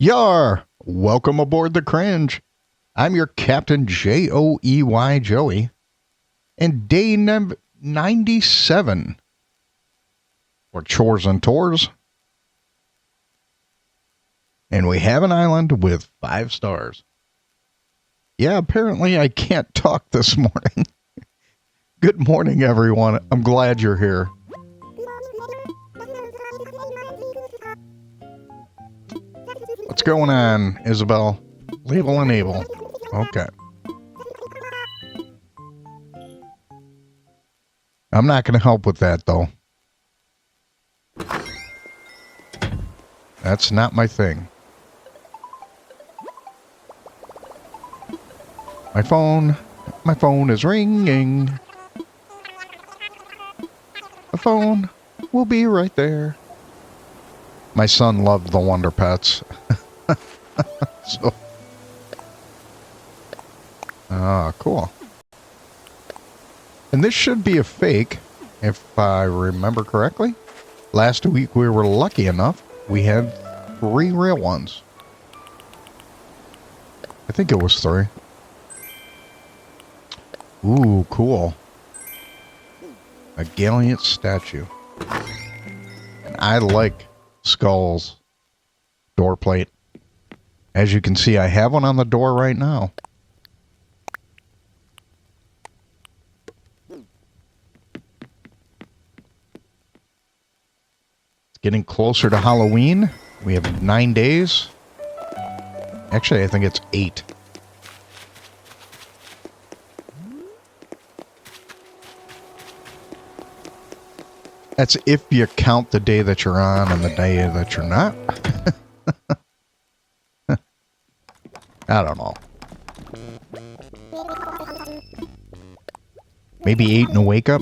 Yar! Welcome aboard the Cringe. I'm your Captain Joey Joey, and day 97 for Chores and Tours. And we have an island with 5 stars. Yeah, apparently I can't talk this morning. Good morning, everyone. I'm glad you're here. What's going on, Isabel? Label enable. Okay. I'm not going to help with that, though. That's not my thing. My phone is ringing. The phone will be right there. My son loved the Wonder Pets. So. Cool. And this should be a fake, if I remember correctly. Last week we were lucky enough. We had 3 real ones. I think it was 3. Ooh, cool. A Gallant statue. And I like skulls. Door plate. As you can see, I have one on the door right now. It's getting closer to Halloween. We have 9 days. Actually, I think it's 8. That's if you count the day that you're on and the day that you're not. I don't know. Maybe 8 and a wake up?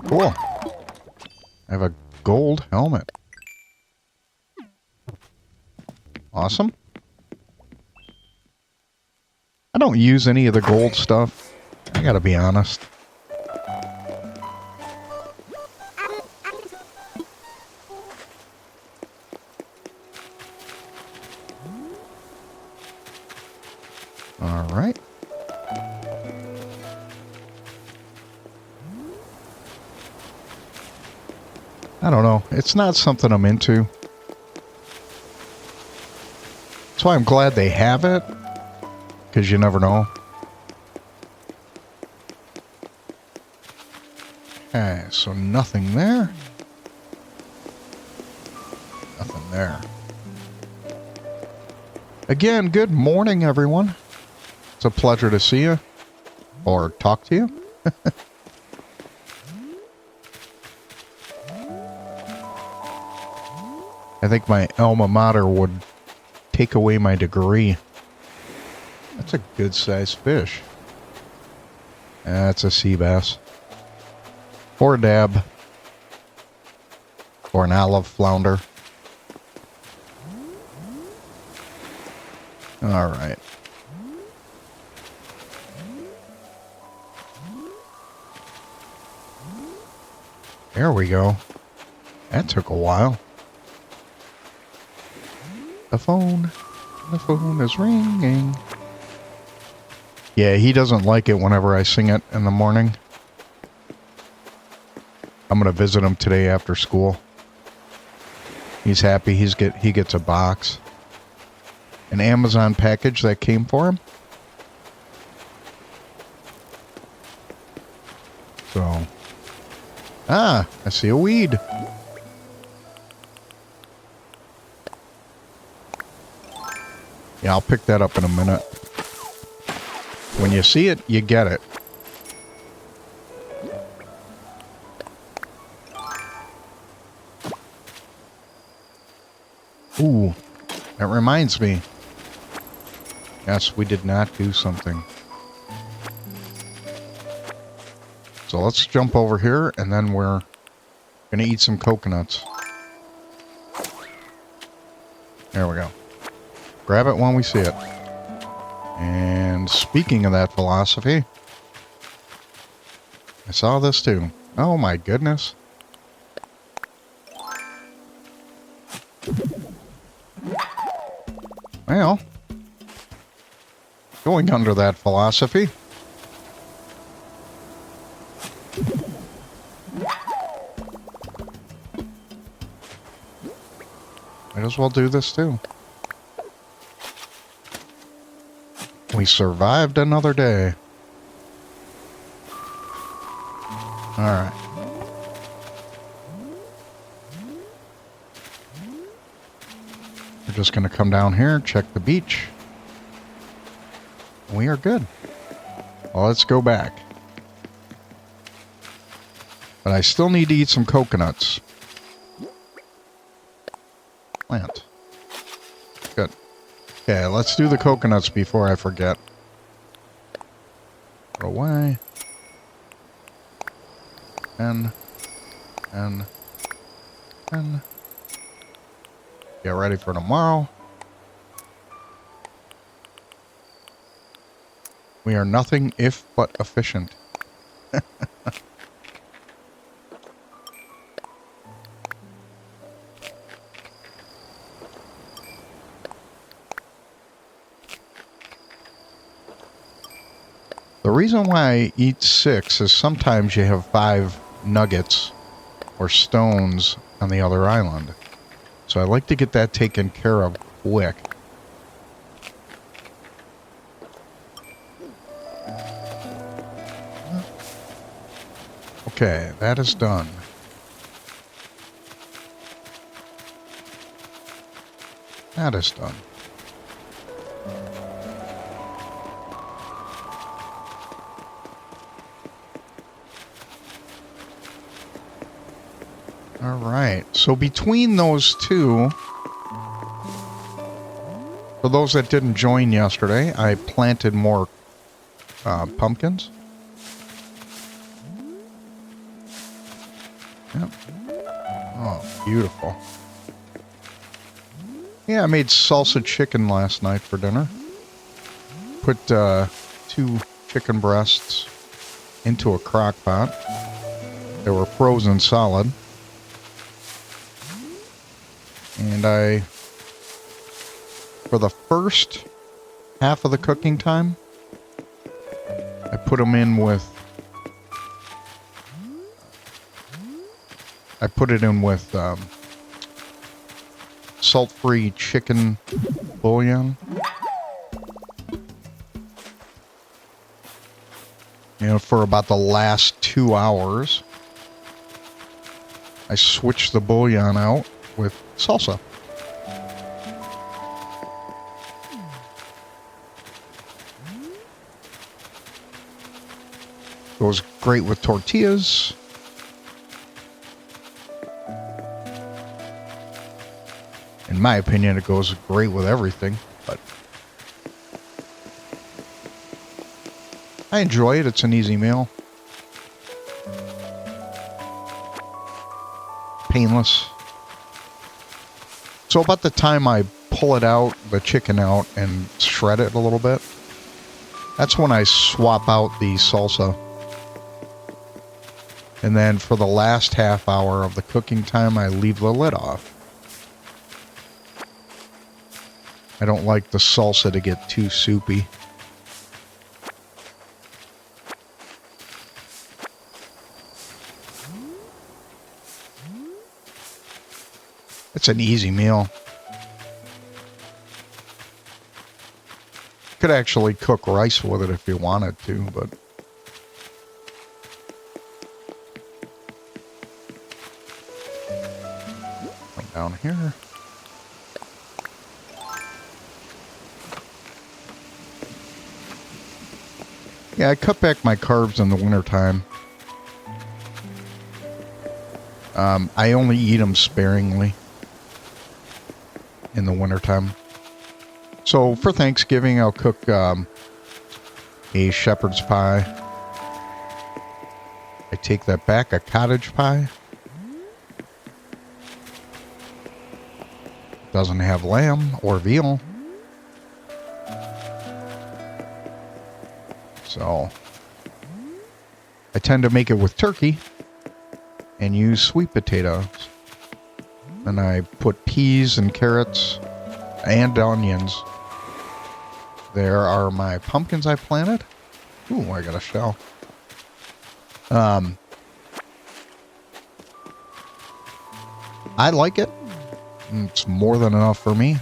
Cool. I have a gold helmet. Awesome. I don't use any of the gold stuff. I gotta be honest. All right. I don't know. It's not something I'm into. That's why I'm glad they have it. Because you never know. Okay, so nothing there. Nothing there. Again, good morning, everyone. It's a pleasure to see you. Or talk to you. I think my alma mater would take away my degree. That's a good-sized fish. That's a sea bass. Or a dab. Or an olive flounder. All right. There we go. That took a while. The phone is ringing. Yeah, he doesn't like it whenever I sing it in the morning. I'm going to visit him today after school. He's happy he gets a box. An Amazon package that came for him. So. I see a weed. Yeah, I'll pick that up in a minute. When you see it, you get it. Ooh, that reminds me. Yes, we did not do something. So let's jump over here, and then we're going to eat some coconuts. There we go. Grab it when we see it. And speaking of that philosophy, I saw this too. Oh my goodness. Well, going under that philosophy, might as well do this too. We survived another day. Alright. We're just going to come down here, check the beach. We are good. Well, let's go back. But I still need to eat some coconuts. Plant. Good. Okay, let's do the coconuts before I forget. Put away. And. Get ready for tomorrow. We are nothing if but efficient. The reason why I eat 6 is sometimes you have 5 nuggets or stones on the other island. So I like to get that taken care of quick. Okay, that is done. That is done. All right. So between those two, for those that didn't join yesterday, I planted more pumpkins. Yep. Oh, beautiful. Yeah, I made salsa chicken last night for dinner. Put 2 chicken breasts into a crock pot. They were frozen solid. And for the first half of the cooking time, I put them in with, salt-free chicken bouillon. You know, for about the last 2 hours, I switched the bouillon out with salsa. Goes great with tortillas. In my opinion, it goes great with everything, but I enjoy it. It's an easy meal. Painless. So about the time I pull it out, the chicken out, and shred it a little bit, that's when I swap out the salsa. And then for the last half hour of the cooking time, I leave the lid off. I don't like the salsa to get too soupy. It's an easy meal. Could actually cook rice with it if you wanted to, but come down here. Yeah, I cut back my carbs in the wintertime. I only eat them sparingly in the wintertime. So for Thanksgiving, I'll cook a shepherd's pie. I take that back, a cottage pie. doesn't have lamb or veal. So I tend to make it with turkey and use sweet potatoes. And I put peas and carrots and onions. There are my pumpkins I planted. Ooh, I got a shell. I like it. It's more than enough for me.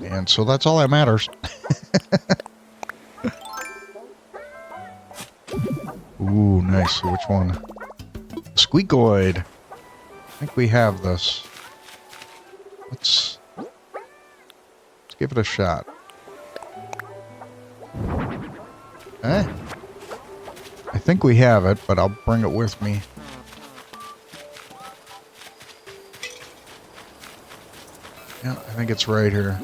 And so that's all that matters. Ooh, nice. Which one? Squeakoid. I think we have this. Let's give it a shot. Eh? I think we have it, but I'll bring it with me. Yeah, I think it's right here.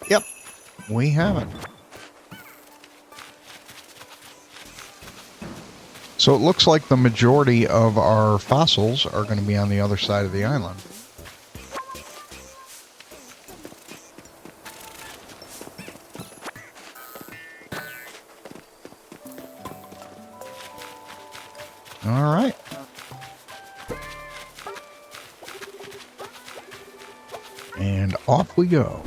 Yep, we have it. So it looks like the majority of our fossils are going to be on the other side of the island. All right. And off we go.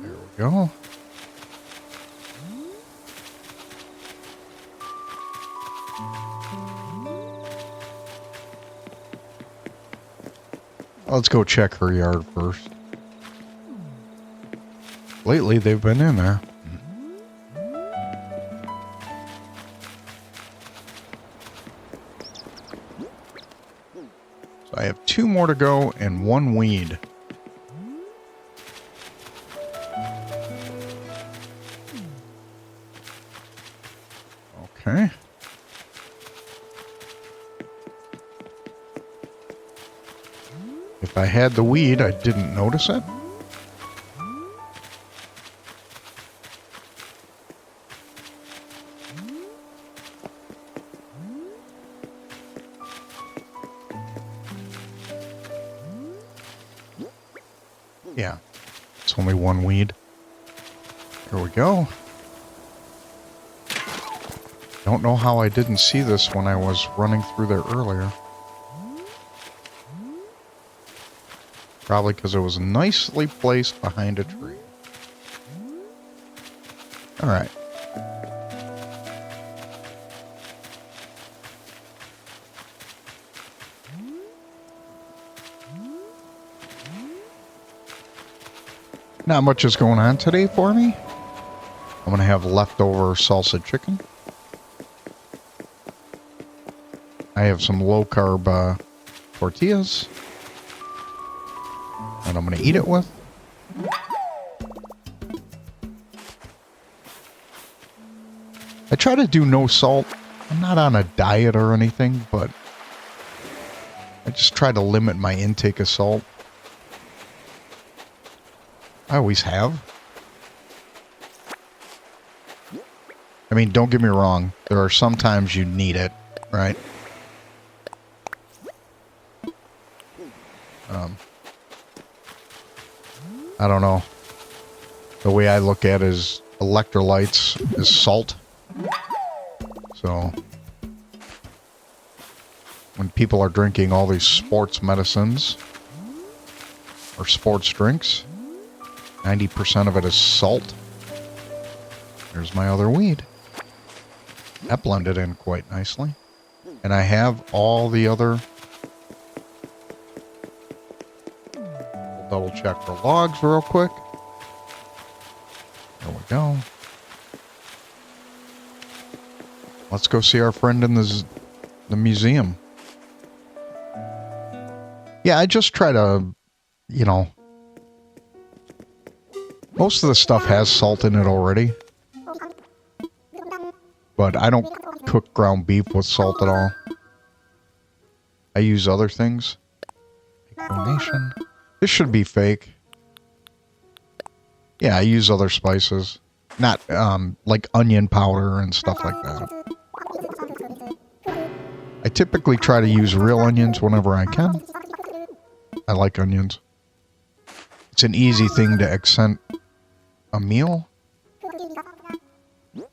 There we go. Let's go check her yard first. Lately, they've been in there. So I have 2 more to go and 1 weed. Okay. If I had the weed, I didn't notice it. Yeah, it's only 1 weed. There we go. Don't know how I didn't see this when I was running through there earlier. Probably because it was nicely placed behind a tree. All right. Not much is going on today for me. I'm going to have leftover salsa chicken. I have some low-carb tortillas that I'm going to eat it with. I try to do no salt. I'm not on a diet or anything, but I just try to limit my intake of salt. I always have. I mean, don't get me wrong. There are some times you need it, right? I don't know. The way I look at it is electrolytes is salt. So when people are drinking all these sports medicines or sports drinks, 90% of it is salt. There's my other weed. That blended in quite nicely. And I have all the other... We'll double check for logs real quick. There we go. Let's go see our friend in the museum. Yeah, I just try to, you know... Most of the stuff has salt in it already. but I don't cook ground beef with salt at all. I use other things. Donation. This should be fake. Yeah, I use other spices. Not, like onion powder and stuff like that. I typically try to use real onions whenever I can. I like onions. It's an easy thing to accent a meal. Yep.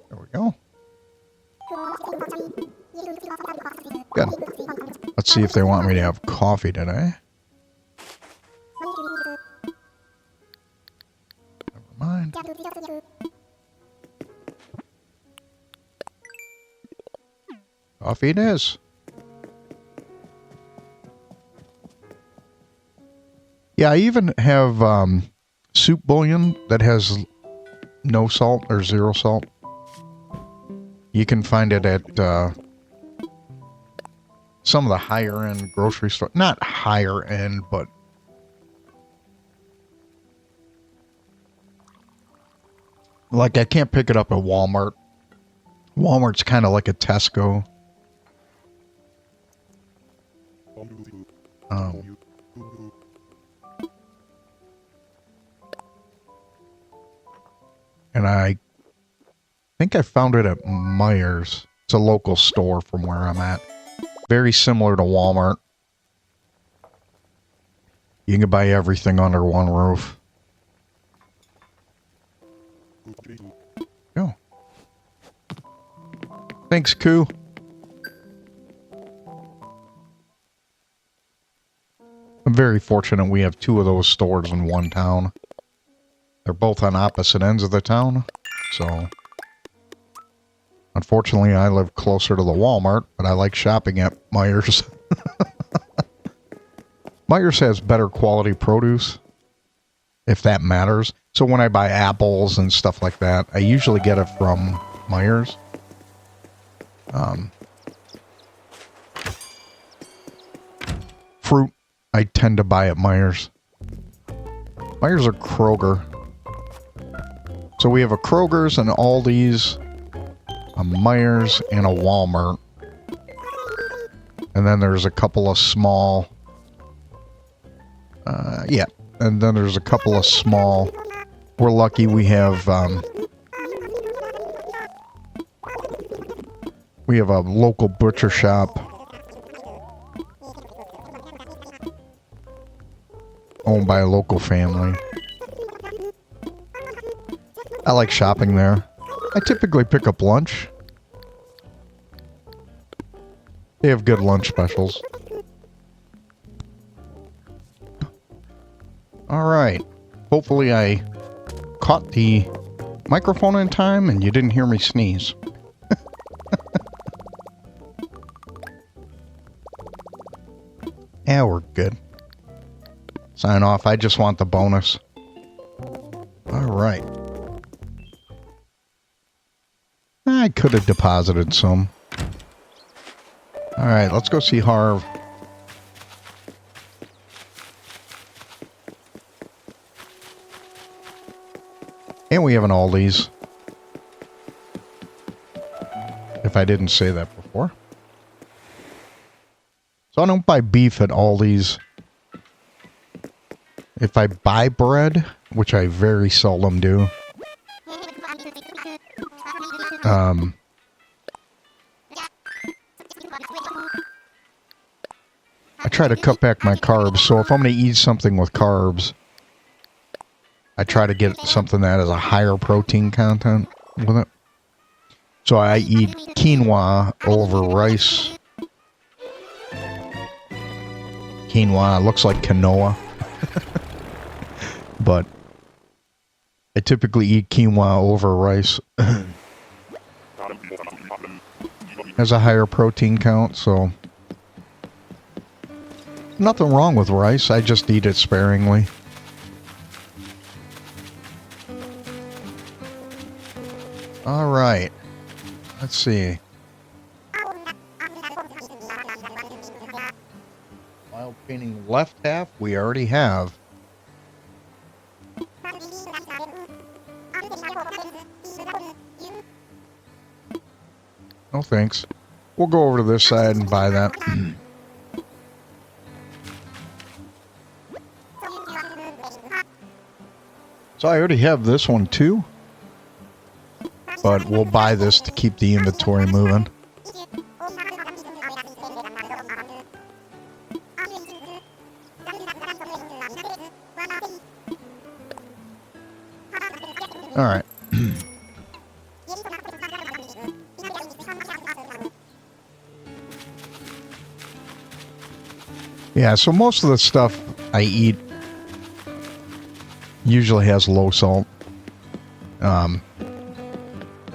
There we go. Good. Let's see if they want me to have coffee today. Never mind. Coffee it is. Yeah, I even have soup bouillon that has no salt or zero salt. You can find it at some of the higher end grocery stores. Not higher end, but like I can't pick it up at Walmart. Walmart's kind of like a Tesco. And I think I found it at Myers. It's a local store from where I'm at. Very similar to Walmart. You can buy everything under one roof. Go. Thanks, Koo. I'm very fortunate we have two of those stores in one town. They're both on opposite ends of the town, so... Unfortunately, I live closer to the Walmart, but I like shopping at Myers. Myers has better quality produce, if that matters. So when I buy apples and stuff like that, I usually get it from Myers. Fruit, I tend to buy at Myers. Myers or Kroger. So we have a Kroger's and Aldi's, a Myers, and a Walmart. And then there's a couple of small... yeah. And then there's a couple of small... We're lucky we have... we have a local butcher shop. Owned by a local family. I like shopping there. I typically pick up lunch. They have good lunch specials. Alright. Hopefully I caught the microphone in time and you didn't hear me sneeze. Yeah, we're good. Sign off. I just want the bonus. Alright. I could have deposited some. Alright, let's go see Harv. And we have an Aldi's. If I didn't say that before. So I don't buy beef at Aldi's. If I buy bread, which I very seldom do, I try to cut back my carbs. So if I'm going to eat something with carbs, I try to get something that has a higher protein content with it. So I eat quinoa over rice. Quinoa looks like quinoa. But I typically eat quinoa over rice. Has a higher protein count, so nothing wrong with rice. I just eat it sparingly. All right. Let's see. Mild painting left half, we already have. No thanks. We'll go over to this side and buy that. So I already have this one too. But we'll buy this to keep the inventory moving. All right. Yeah, so most of the stuff I eat usually has low salt.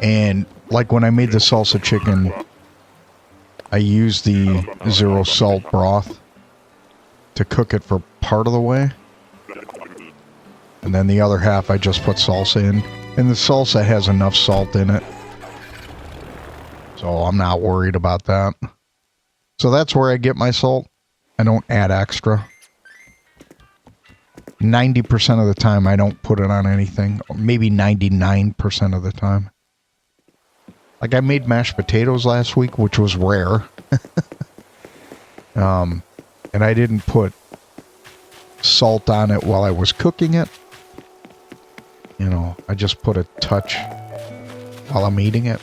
And like when I made the salsa chicken, I used the 0 salt broth to cook it for part of the way. And then the other half I just put salsa in. And the salsa has enough salt in it. So I'm not worried about that. So that's where I get my salt. I don't add extra. 90% of the time I don't put it on anything. Or maybe 99% of the time. Like I made mashed potatoes last week, which was rare. And I didn't put salt on it while I was cooking it. You know, I just put a touch while I'm eating it.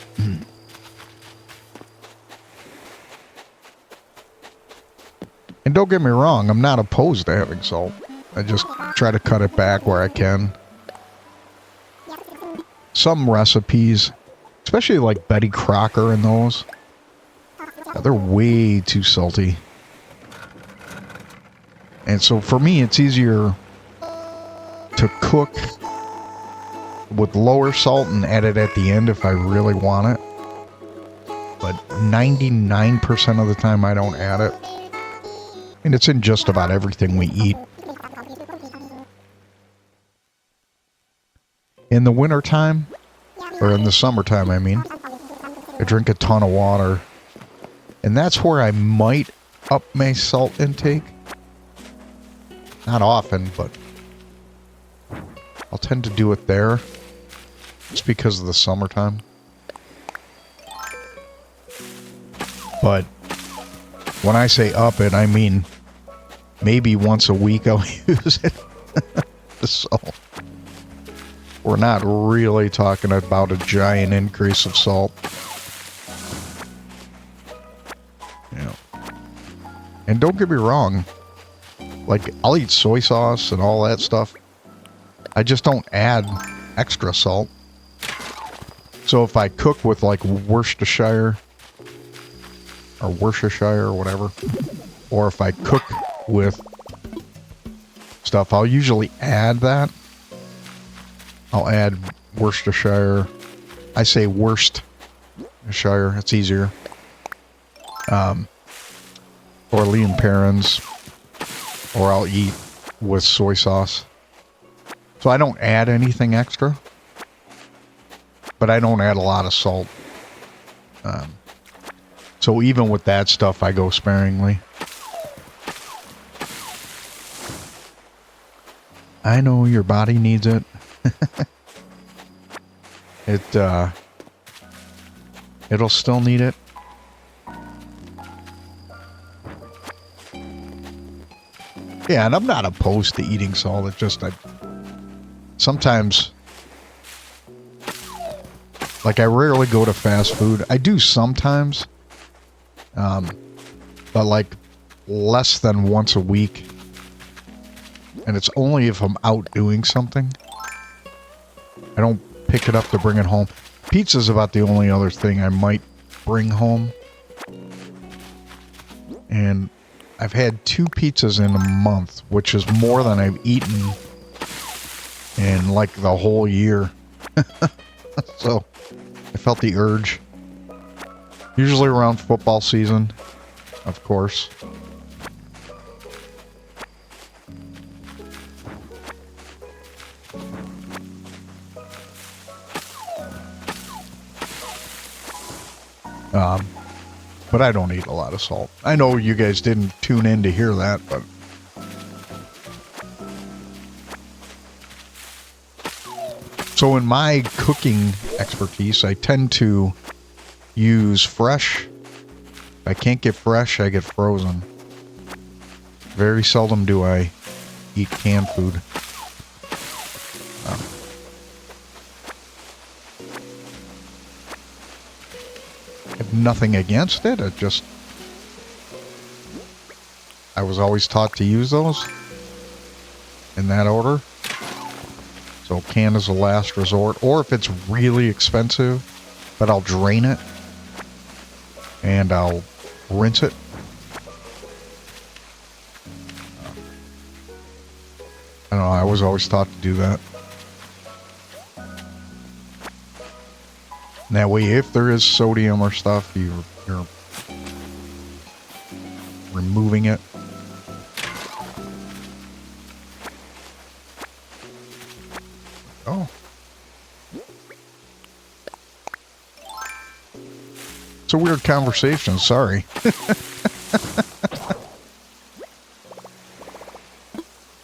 And don't get me wrong, I'm not opposed to having salt. I just try to cut it back where I can. Some recipes, especially like Betty Crocker and those, they're way too salty. And so for me, it's easier to cook with lower salt and add it at the end if I really want it. But 99% of the time I don't add it. And it's in just about everything we eat. In the wintertime, or in the summertime, I mean, I drink a ton of water. And that's where I might up my salt intake. Not often, but I'll tend to do it there. Just because of the summertime. But when I say up it, I mean maybe once a week I'll use it. So we're not really talking about a giant increase of salt. Yeah. And don't get me wrong. Like, I'll eat soy sauce and all that stuff. I just don't add extra salt. So if I cook with like Worcestershire or whatever, or if I cook with stuff, I'll usually add that. I'll add Worcestershire. I say Worcestershire, it's easier. Or Leon Perrins, or I'll eat with soy sauce. So I don't add anything extra. But I don't add a lot of salt. So even with that stuff, I go sparingly. I know your body needs it. It'll still need it. Yeah, and I'm not opposed to eating salt. It's just sometimes... Like, I rarely go to fast food. I do sometimes. But, like, less than once a week. And it's only if I'm out doing something. I don't pick it up to bring it home. Pizza's about the only other thing I might bring home. And I've had 2 pizzas in a month, which is more than I've eaten in, like, the whole year. So... I felt the urge. Usually around football season, of course. But I don't eat a lot of salt. I know you guys didn't tune in to hear that, but... So in my cooking expertise, I tend to use fresh. If I can't get fresh, I get frozen. Very seldom do I eat canned food. I have nothing against it. I was always taught to use those in that order. So can is a last resort. Or if it's really expensive, but I'll drain it and I'll rinse it. I don't know, I was always taught to do that. And that way, if there is sodium or stuff, you're removing it. Oh. It's a weird conversation, sorry.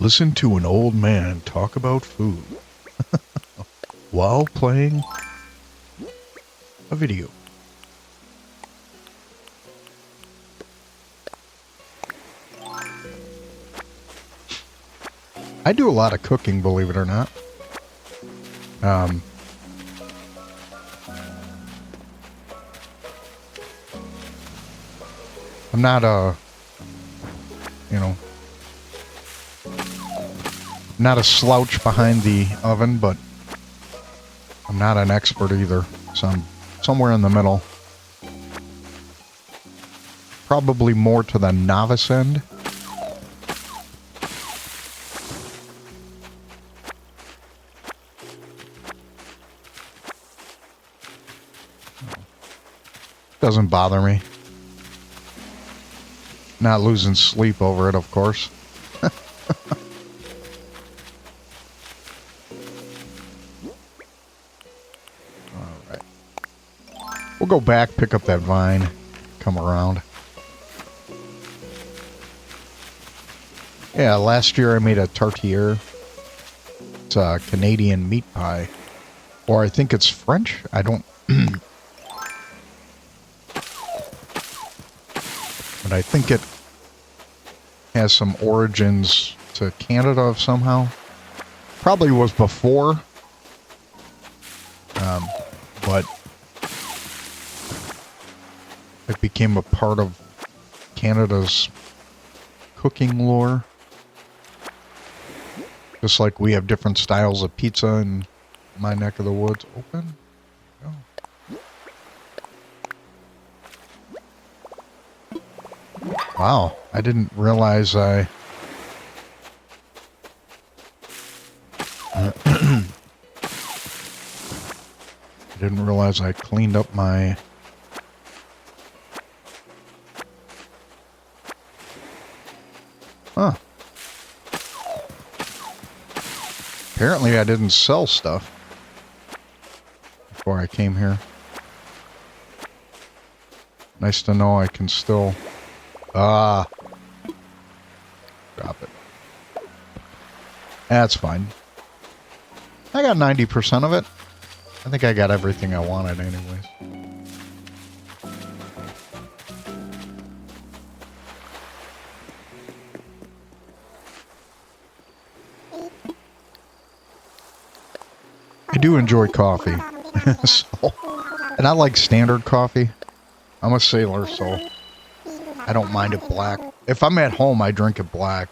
Listen to an old man talk about food while playing a video. I do a lot of cooking, believe it or not. I'm not not a slouch behind the oven, but I'm not an expert either. So I'm somewhere in the middle. Probably more to the novice end. Doesn't bother me. Not losing sleep over it, of course. Alright. We'll go back, pick up that vine, come around. Yeah, last year I made a tartare. It's a Canadian meat pie. Or I think it's French. I don't... But I think it has some origins to Canada somehow. Probably was before. But it became a part of Canada's cooking lore. Just like we have different styles of pizza in my neck of the woods. Open? Oh. Wow, I didn't realize I... I didn't realize I cleaned up my... Huh. Apparently I didn't sell stuff before I came here. Nice to know I can still... Drop it. That's fine. I got 90% of it. I think I got everything I wanted anyways. I do enjoy coffee. And I like standard coffee. I'm a sailor, so I don't mind it black. If I'm at home, I drink it black.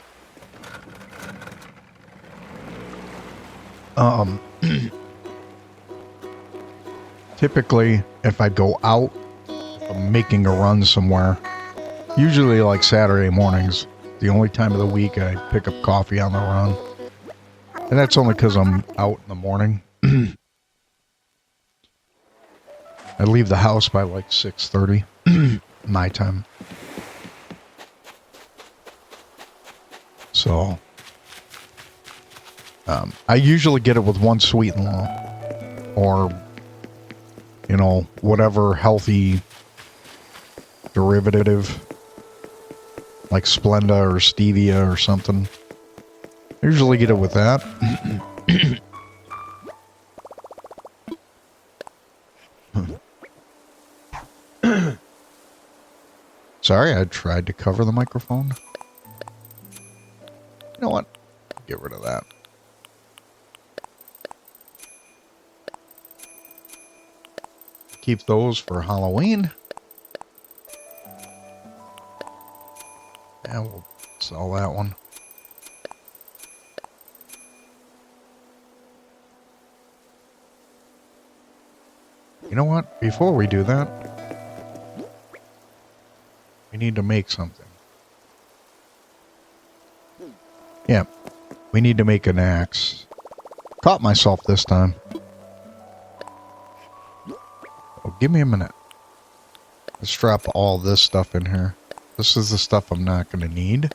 Typically, if I go out, if I'm making a run somewhere, usually like Saturday mornings, the only time of the week I pick up coffee on the run. And that's only because I'm out in the morning. I leave the house by like 6:30 my time. So, I usually get it with one sweet and low, or, you know, whatever healthy derivative, like Splenda or Stevia or something. I usually get it with that. Sorry, I tried to cover the microphone. You know what? Get rid of that. Keep those for Halloween. And we'll sell that one. You know what? Before we do that, we need to make something. Yeah, we need to make an axe. Caught myself this time. Oh, give me a minute. Let's drop all this stuff in here. This is the stuff I'm not going to need.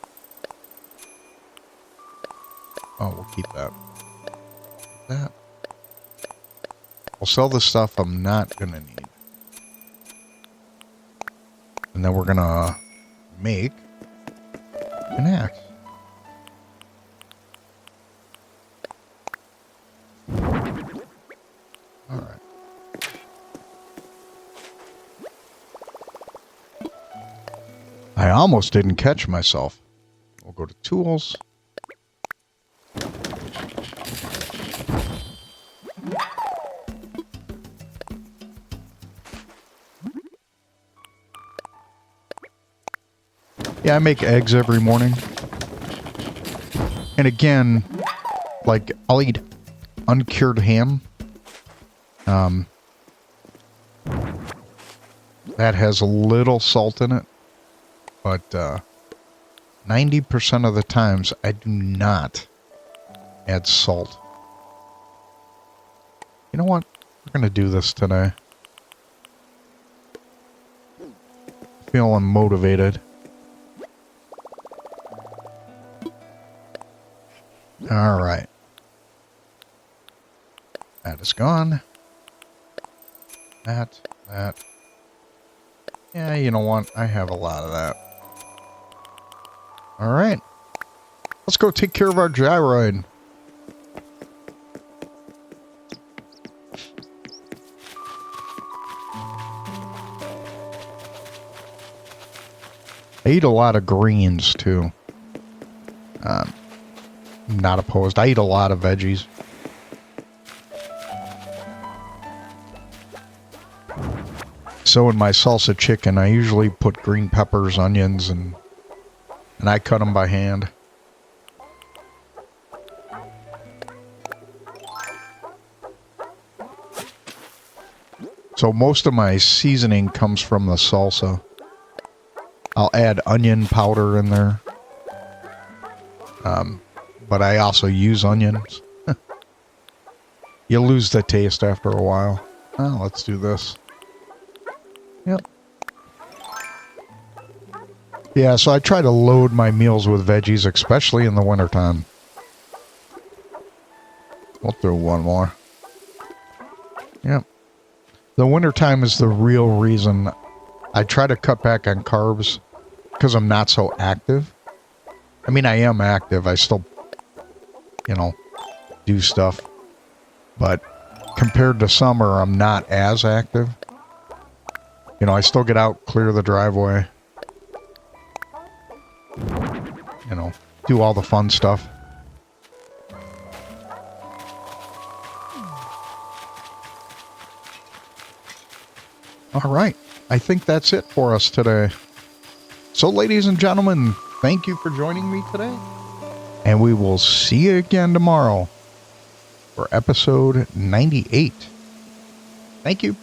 Oh, we'll keep that. Keep that. We'll sell the stuff I'm not going to need. And then we're going to make an axe. Alright. I almost didn't catch myself. We'll go to tools. Yeah, I make eggs every morning. And again, like, I'll eat uncured ham. That has a little salt in it. But 90% of the times, I do not add salt. You know what? We're going to do this today. Feeling motivated. Alright. That is gone. That. Yeah, you know what? I have a lot of that. Alright. Let's go take care of our gyroid. I eat a lot of greens, too. Not opposed. I eat a lot of veggies. So in my salsa chicken, I usually put green peppers, onions, and I cut them by hand. So most of my seasoning comes from the salsa. I'll add onion powder in there. But I also use onions. You lose the taste after a while. Oh, let's do this. Yep. Yeah, so I try to load my meals with veggies, especially in the wintertime. We'll throw one more. Yep. The wintertime is the real reason I try to cut back on carbs, because I'm not so active. I mean, I am active. I still, you know, do stuff. But compared to summer, I'm not as active. You know, I still get out, clear the driveway. You know, do all the fun stuff. All right. I think that's it for us today. So, ladies and gentlemen, thank you for joining me today. And we will see you again tomorrow for episode 98. Thank you.